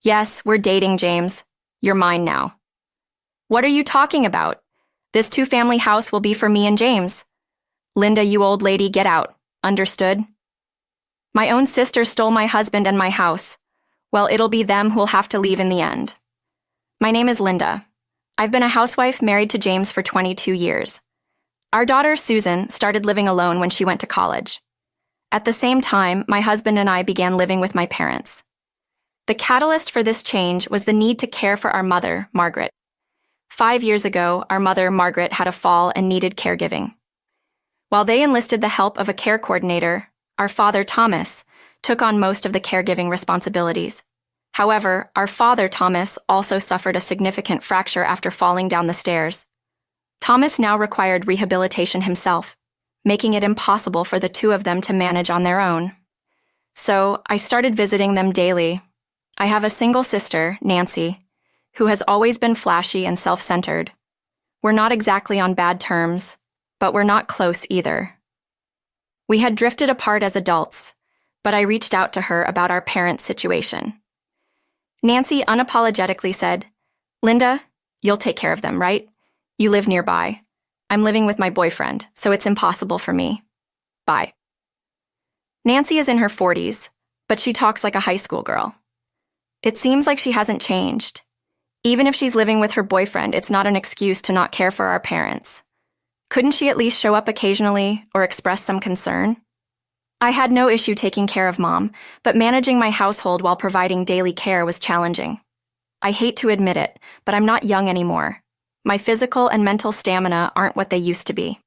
Yes, we're dating, James. You're mine now. What are you talking about? This two-family house will be for me and James. Linda, you old lady, get out. Understood? My own sister stole my husband and my house. Well, it'll be them who'll have to leave in the end. My name is Linda. I've been a housewife married to James for 22 years. Our daughter, Susan, started living alone when she went to college. At the same time, my husband and I began living with my parents. The catalyst for this change was the need to care for our mother, Margaret. 5 years ago, our mother, Margaret, had a fall and needed caregiving. While they enlisted the help of a care coordinator, our father, Thomas, took on most of the caregiving responsibilities. However, our father, Thomas, also suffered a significant fracture after falling down the stairs. Thomas now required rehabilitation himself, making it impossible for the two of them to manage on their own. So, I started visiting them daily. I have a single sister, Nancy, who has always been flashy and self-centered. We're not exactly on bad terms, but we're not close either. We had drifted apart as adults, but I reached out to her about our parents' situation. Nancy unapologetically said, "Linda, you'll take care of them, right? You live nearby. I'm living with my boyfriend, so it's impossible for me. Bye." Nancy is in her 40s, but she talks like a high school girl. It seems like she hasn't changed. Even if she's living with her boyfriend, it's not an excuse to not care for our parents. Couldn't she at least show up occasionally or express some concern? I had no issue taking care of Mom, but managing my household while providing daily care was challenging. I hate to admit it, but I'm not young anymore. My physical and mental stamina aren't what they used to be.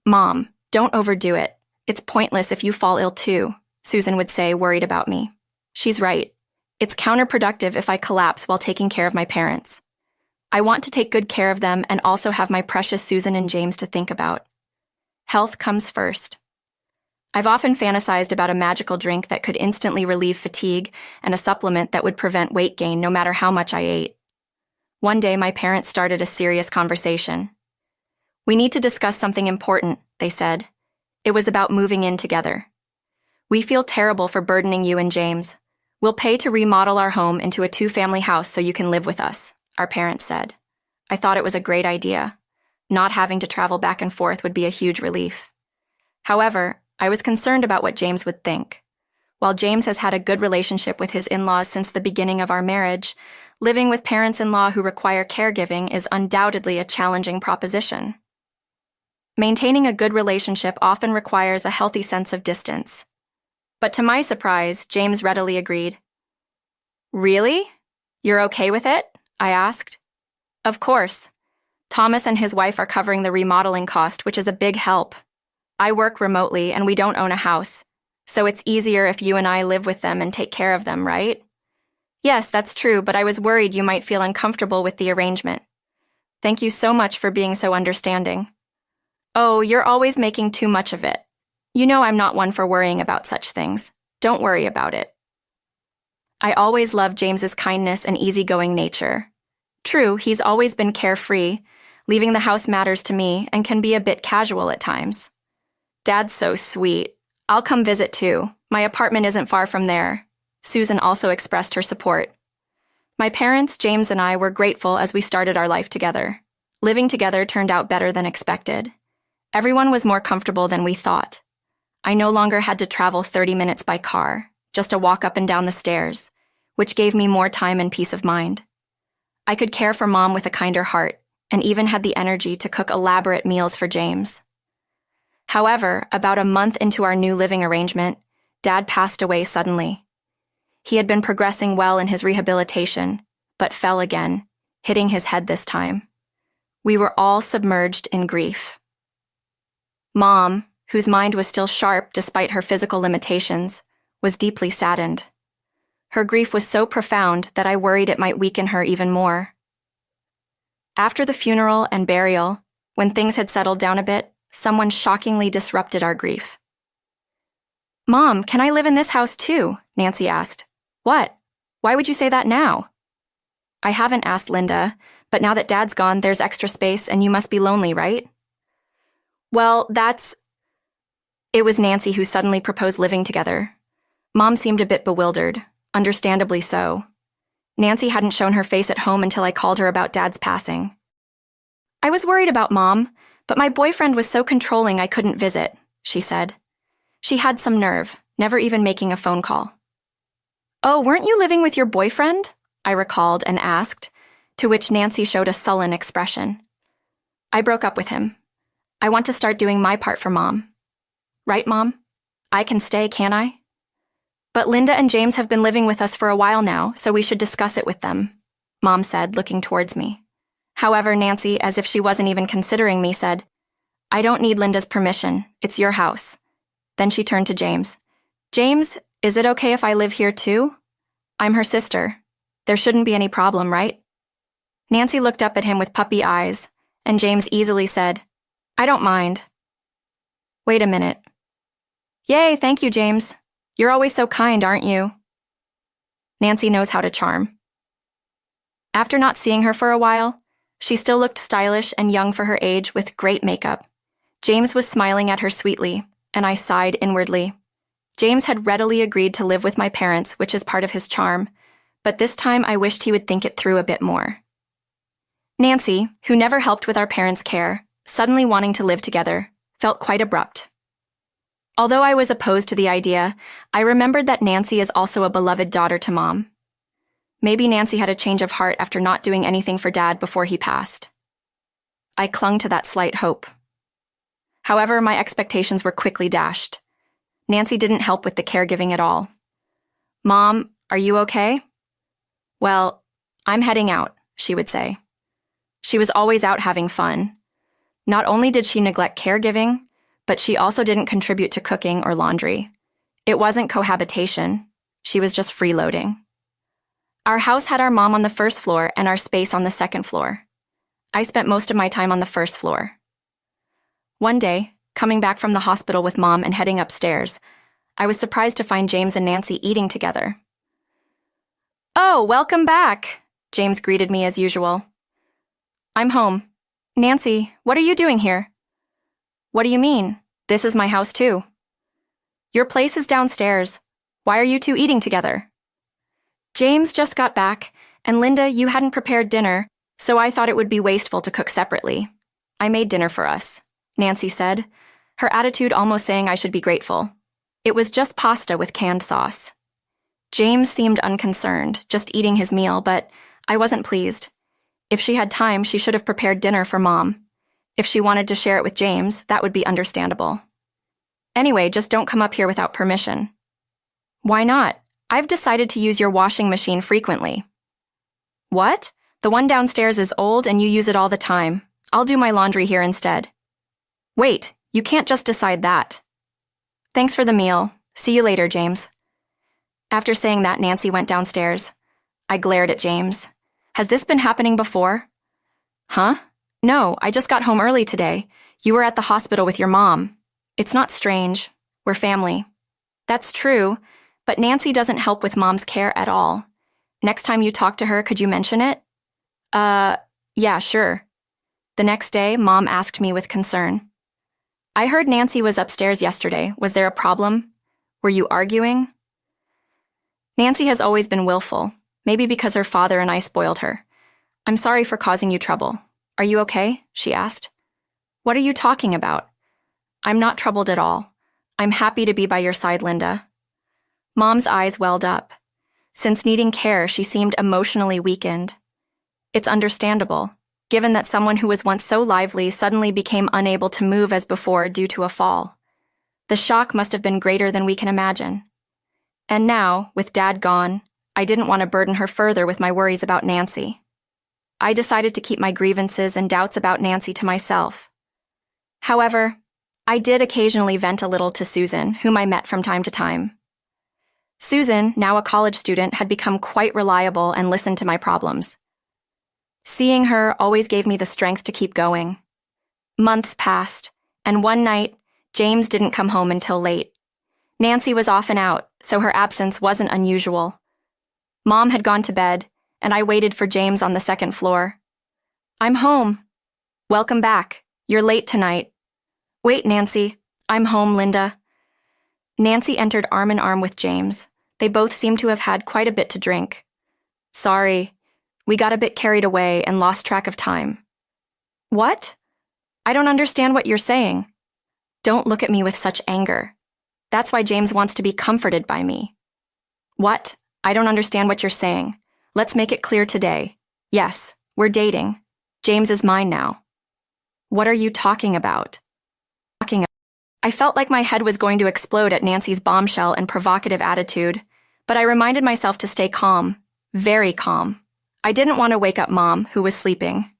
"Mom, don't overdo it. It's pointless if you fall ill too," Susan would say, worried about me. She's right. It's counterproductive if I collapse while taking care of my parents. I want to take good care of them and also have my precious Susan and James to think about. Health comes first. I've often fantasized about a magical drink that could instantly relieve fatigue and a supplement that would prevent weight gain no matter how much I ate. One day, my parents started a serious conversation. "We need to discuss something important," they said. It was about moving in together. "We feel terrible for burdening you and James. We'll pay to remodel our home into a two-family house so you can live with us," our parents said. I thought it was a great idea. Not having to travel back and forth would be a huge relief. However, I was concerned about what James would think. While James has had a good relationship with his in-laws since the beginning of our marriage, living with parents-in-law who require caregiving is undoubtedly a challenging proposition. Maintaining a good relationship often requires a healthy sense of distance. But to my surprise, James readily agreed. "Really? You're okay with it?" I asked. "Of course. Thomas and his wife are covering the remodeling cost, which is a big help. I work remotely and we don't own a house, so it's easier if you and I live with them and take care of them, right?" "Yes, that's true, but I was worried you might feel uncomfortable with the arrangement. Thank you so much for being so understanding." "Oh, you're always making too much of it. You know I'm not one for worrying about such things. Don't worry about it." I always loved James's kindness and easygoing nature. True, he's always been carefree, leaving the house matters to me and can be a bit casual at times. "Dad's so sweet. I'll come visit too. My apartment isn't far from there." Susan also expressed her support. My parents, James, and I were grateful as we started our life together. Living together turned out better than expected. Everyone was more comfortable than we thought. I no longer had to travel 30 minutes by car, just a walk up and down the stairs, which gave me more time and peace of mind. I could care for Mom with a kinder heart, and even had the energy to cook elaborate meals for James. However, about a month into our new living arrangement, Dad passed away suddenly. He had been progressing well in his rehabilitation, but fell again, hitting his head this time. We were all submerged in grief. Mom, whose mind was still sharp despite her physical limitations, was deeply saddened. Her grief was so profound that I worried it might weaken her even more. After the funeral and burial, when things had settled down a bit, someone shockingly disrupted our grief. "Mom, can I live in this house too?" Nancy asked. "What? Why would you say that now?" "I haven't asked Linda, but now that Dad's gone, there's extra space and you must be lonely, right?" "Well, It was Nancy who suddenly proposed living together. Mom seemed a bit bewildered, understandably so. Nancy hadn't shown her face at home until I called her about Dad's passing. I was worried about Mom, but my boyfriend was so controlling I couldn't visit, she said. She had some nerve, never even making a phone call. Oh, weren't you living with your boyfriend? I recalled and asked, to which Nancy showed a sullen expression. I broke up with him. I want to start doing my part for Mom. Right, Mom? I can stay, can't I? But Linda and James have been living with us for a while now, so we should discuss it with them, Mom said, looking towards me. However, Nancy, as if she wasn't even considering me, said, I don't need Linda's permission. It's your house. Then she turned to James. James, is it okay if I live here too? I'm her sister. There shouldn't be any problem, right? Nancy looked up at him with puppy eyes, and James easily said, I don't mind. Wait a minute. Yay, thank you, James. You're always so kind, aren't you? Nancy knows how to charm. After not seeing her for a while, she still looked stylish and young for her age with great makeup. James was smiling at her sweetly, and I sighed inwardly. James had readily agreed to live with my parents, which is part of his charm, but this time I wished he would think it through a bit more. Nancy, who never helped with our parents' care, suddenly wanting to live together, felt quite abrupt. Although I was opposed to the idea, I remembered that Nancy is also a beloved daughter to Mom. Maybe Nancy had a change of heart after not doing anything for Dad before he passed. I clung to that slight hope. However, my expectations were quickly dashed. Nancy didn't help with the caregiving at all. Mom, are you okay? Well, I'm heading out, she would say. She was always out having fun. Not only did she neglect caregiving, but she also didn't contribute to cooking or laundry. It wasn't cohabitation. She was just freeloading. Our house had our mom on the first floor and our space on the second floor. I spent most of my time on the first floor. One day, coming back from the hospital with Mom and heading upstairs, I was surprised to find James and Nancy eating together. Oh, welcome back, James greeted me as usual. I'm home. Nancy, what are you doing here? What do you mean? This is my house too. Your place is downstairs. Why are you two eating together? James just got back, and Linda, you hadn't prepared dinner, so I thought it would be wasteful to cook separately. I made dinner for us, Nancy said, her attitude almost saying I should be grateful. It was just pasta with canned sauce. James seemed unconcerned, just eating his meal, but I wasn't pleased. If she had time, she should have prepared dinner for Mom. If she wanted to share it with James, that would be understandable. Anyway, just don't come up here without permission. Why not? I've decided to use your washing machine frequently. What? The one downstairs is old and you use it all the time. I'll do my laundry here instead. Wait, you can't just decide that. Thanks for the meal. See you later, James. After saying that, Nancy went downstairs. I glared at James. Has this been happening before? Huh? No, I just got home early today. You were at the hospital with your mom. It's not strange. We're family. That's true, but Nancy doesn't help with Mom's care at all. Next time you talk to her, could you mention it? Yeah, sure. The next day, Mom asked me with concern. I heard Nancy was upstairs yesterday. Was there a problem? Were you arguing? Nancy has always been willful, maybe because her father and I spoiled her. I'm sorry for causing you trouble. Are you okay? She asked. What are you talking about? I'm not troubled at all. I'm happy to be by your side, Linda. Mom's eyes welled up. Since needing care, she seemed emotionally weakened. It's understandable, given that someone who was once so lively suddenly became unable to move as before due to a fall. The shock must have been greater than we can imagine. And now, with Dad gone, I didn't want to burden her further with my worries about Nancy. I decided to keep my grievances and doubts about Nancy to myself. However, I did occasionally vent a little to Susan, whom I met from time to time. Susan, now a college student, had become quite reliable and listened to my problems. Seeing her always gave me the strength to keep going. Months passed, and one night, James didn't come home until late. Nancy was often out, so her absence wasn't unusual. Mom had gone to bed, and I waited for James on the second floor. I'm home. Welcome back. You're late tonight. Wait, Nancy. I'm home, Linda. Nancy entered arm in arm with James. They both seemed to have had quite a bit to drink. Sorry. We got a bit carried away and lost track of time. What? I don't understand what you're saying. Don't look at me with such anger. That's why James wants to be comforted by me. What? I don't understand what you're saying. Let's make it clear today. Yes, we're dating. James is mine now. What are you talking about? I felt like my head was going to explode at Nancy's bombshell and provocative attitude, but I reminded myself to stay calm, very calm. I didn't want to wake up Mom, who was sleeping.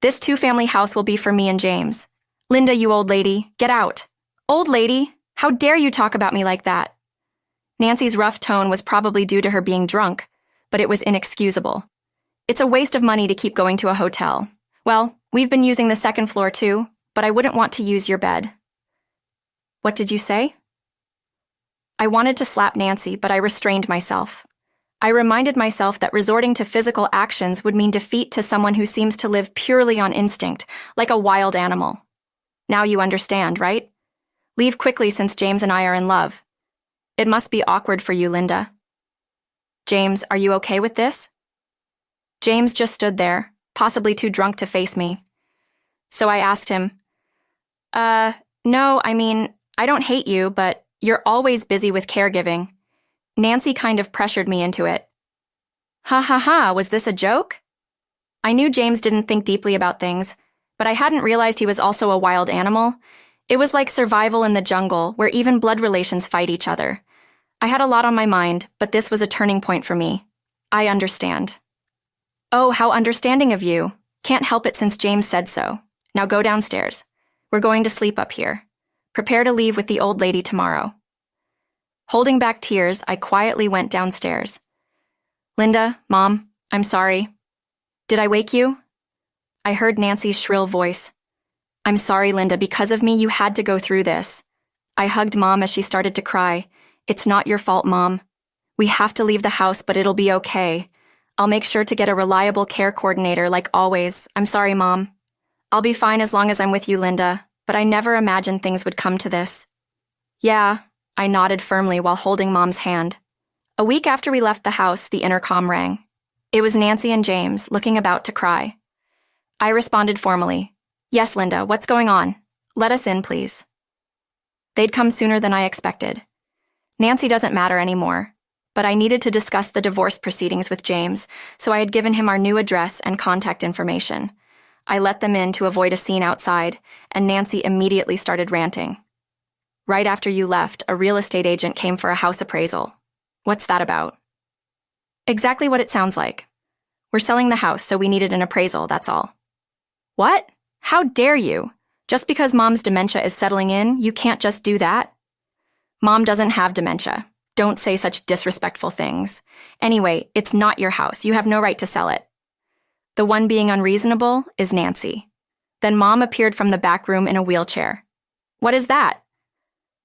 This two-family house will be for me and James. Linda, you old lady, get out. Old lady? How dare you talk about me like that? Nancy's rough tone was probably due to her being drunk, but it was inexcusable. It's a waste of money to keep going to a hotel. Well, we've been using the second floor too, but I wouldn't want to use your bed. What did you say? I wanted to slap Nancy, but I restrained myself. I reminded myself that resorting to physical actions would mean defeat to someone who seems to live purely on instinct, like a wild animal. Now you understand, right? Leave quickly since James and I are in love. It must be awkward for you, Linda. James, are you okay with this? James just stood there, possibly too drunk to face me. So I asked him, no, I don't hate you, but you're always busy with caregiving. Nancy kind of pressured me into it. Ha ha ha, was this a joke? I knew James didn't think deeply about things, but I hadn't realized he was also a wild animal. It was like survival in the jungle, where even blood relations fight each other. I had a lot on my mind, but this was a turning point for me. I understand. Oh, how understanding of you. Can't help it since James said so. Now go downstairs. We're going to sleep up here. Prepare to leave with the old lady tomorrow. Holding back tears, I quietly went downstairs. Linda, Mom, I'm sorry. Did I wake you? I heard Nancy's shrill voice. I'm sorry, Linda, because of me you had to go through this. I hugged Mom as she started to cry. It's not your fault, Mom. We have to leave the house, but it'll be okay. I'll make sure to get a reliable care coordinator like always. I'm sorry, Mom. I'll be fine as long as I'm with you, Linda, but I never imagined things would come to this. Yeah, I nodded firmly while holding Mom's hand. A week after we left the house, the intercom rang. It was Nancy and James, looking about to cry. I responded formally. Yes, Linda, what's going on? Let us in, please. They'd come sooner than I expected. Nancy doesn't matter anymore, but I needed to discuss the divorce proceedings with James, so I had given him our new address and contact information. I let them in to avoid a scene outside, and Nancy immediately started ranting. Right after you left, a real estate agent came for a house appraisal. What's that about? Exactly what it sounds like. We're selling the house, so we needed an appraisal, that's all. What? How dare you? Just because Mom's dementia is settling in, you can't just do that? Mom doesn't have dementia. Don't say such disrespectful things. Anyway, it's not your house. You have no right to sell it. The one being unreasonable is Nancy. Then Mom appeared from the back room in a wheelchair. What is that?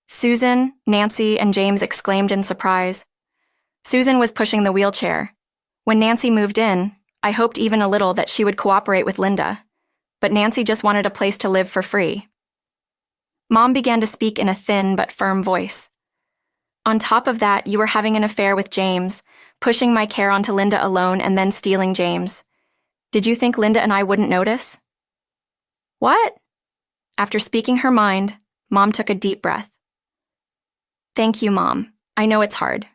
Susan, Nancy, and James exclaimed in surprise. Susan was pushing the wheelchair. When Nancy moved in, I hoped even a little that she would cooperate with Linda, but Nancy just wanted a place to live for free. Mom began to speak in a thin but firm voice. On top of that, you were having an affair with James, pushing my care onto Linda alone and then stealing James. Did you think Linda and I wouldn't notice? What? After speaking her mind, Mom took a deep breath. Thank you, Mom. I know it's hard.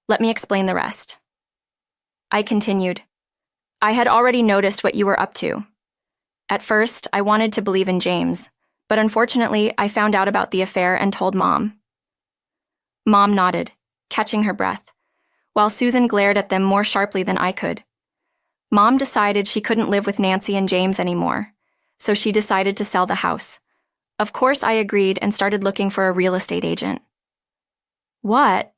Let me explain the rest. I continued. I had already noticed what you were up to. At first, I wanted to believe in James, but unfortunately, I found out about the affair and told Mom. Mom nodded, catching her breath, while Susan glared at them more sharply than I could. Mom decided she couldn't live with Nancy and James anymore, so she decided to sell the house. Of course, I agreed and started looking for a real estate agent. What?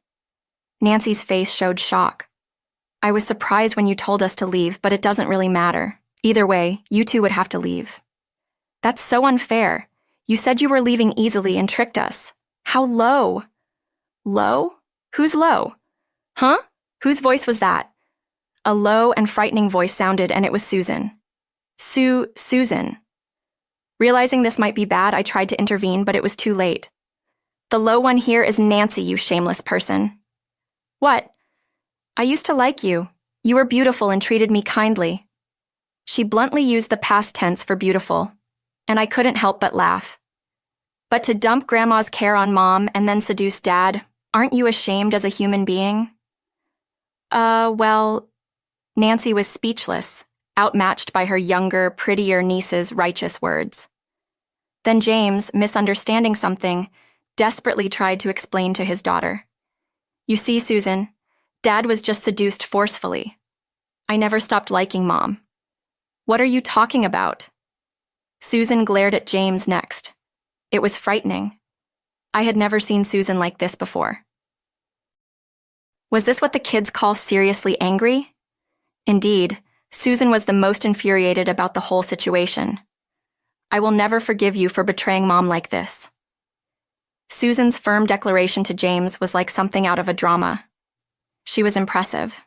Nancy's face showed shock. I was surprised when you told us to leave, but it doesn't really matter. Either way, you two would have to leave. That's so unfair. You said you were leaving easily and tricked us. How low? Low? Who's low? Huh? Whose voice was that? A low and frightening voice sounded, and it was Susan. Susan. Realizing this might be bad, I tried to intervene, but it was too late. The low one here is Nancy, you shameless person. What? I used to like you. You were beautiful and treated me kindly. She bluntly used the past tense for beautiful, and I couldn't help but laugh. But to dump Grandma's care on Mom and then seduce Dad, aren't you ashamed as a human being? Well, Nancy was speechless, outmatched by her younger, prettier niece's righteous words. Then James, misunderstanding something, desperately tried to explain to his daughter. You see, Susan, Dad was just seduced forcefully. I never stopped liking Mom. What are you talking about? Susan glared at James next. It was frightening. I had never seen Susan like this before. Was this what the kids call seriously angry? Indeed, Susan was the most infuriated about the whole situation. I will never forgive you for betraying Mom like this. Susan's firm declaration to James was like something out of a drama. She was impressive.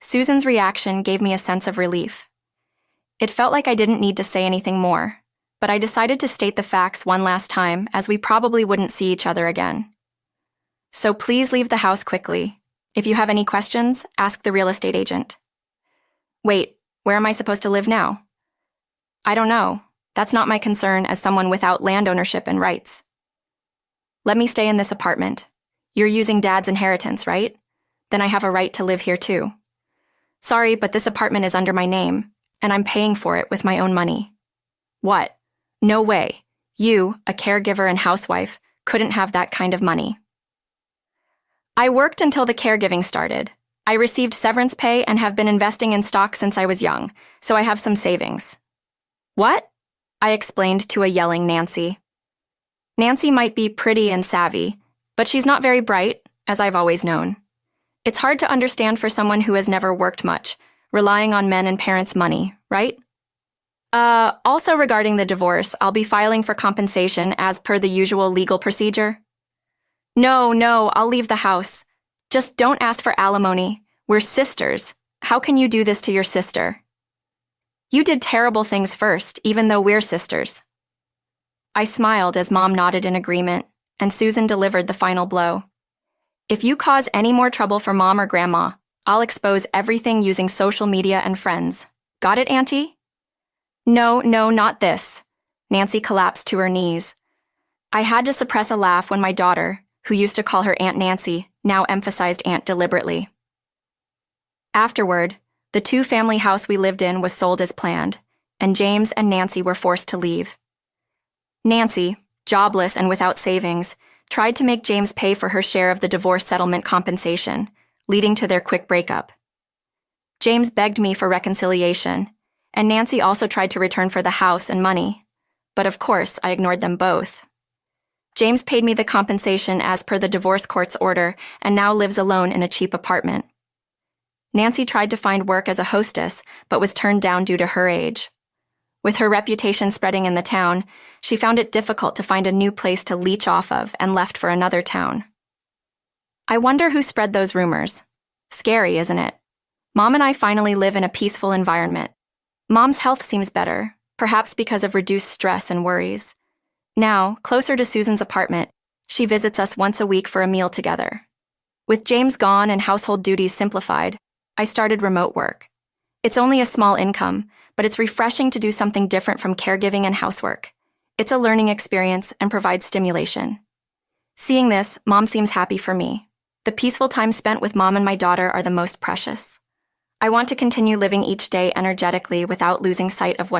Susan's reaction gave me a sense of relief. It felt like I didn't need to say anything more, but I decided to state the facts one last time, as we probably wouldn't see each other again. So please leave the house quickly. If you have any questions, ask the real estate agent. Wait, where am I supposed to live now? I don't know. That's not my concern as someone without land ownership and rights. Let me stay in this apartment. You're using Dad's inheritance, right? Then I have a right to live here too. Sorry, but this apartment is under my name, and I'm paying for it with my own money. What? No way. You, a caregiver and housewife, couldn't have that kind of money. I worked until the caregiving started. I received severance pay and have been investing in stocks since I was young, so I have some savings. What? I explained to a yelling Nancy. Nancy might be pretty and savvy, but she's not very bright, as I've always known. It's hard to understand for someone who has never worked much, relying on men and parents' money, right? Also regarding the divorce, I'll be filing for compensation as per the usual legal procedure. No, I'll leave the house. Just don't ask for alimony. We're sisters. How can you do this to your sister? You did terrible things first, even though we're sisters. I smiled as Mom nodded in agreement, and Susan delivered the final blow. If you cause any more trouble for Mom or Grandma, I'll expose everything using social media and friends. Got it, Auntie? No, not this. Nancy collapsed to her knees. I had to suppress a laugh when my daughter, who used to call her Aunt Nancy, now emphasized Aunt deliberately. Afterward, the two-family house we lived in was sold as planned, and James and Nancy were forced to leave. Nancy, jobless and without savings, tried to make James pay for her share of the divorce settlement compensation, leading to their quick breakup. James begged me for reconciliation, and Nancy also tried to return for the house and money, but of course I ignored them both. James paid me the compensation as per the divorce court's order and now lives alone in a cheap apartment. Nancy tried to find work as a hostess, but was turned down due to her age. With her reputation spreading in the town, she found it difficult to find a new place to leech off of and left for another town. I wonder who spread those rumors. Scary, isn't it? Mom and I finally live in a peaceful environment. Mom's health seems better, perhaps because of reduced stress and worries. Now, closer to Susan's apartment, she visits us once a week for a meal together. With James gone and household duties simplified, I started remote work. It's only a small income, but it's refreshing to do something different from caregiving and housework. It's a learning experience and provides stimulation. Seeing this, Mom seems happy for me. The peaceful time spent with Mom and my daughter are the most precious. I want to continue living each day energetically without losing sight of what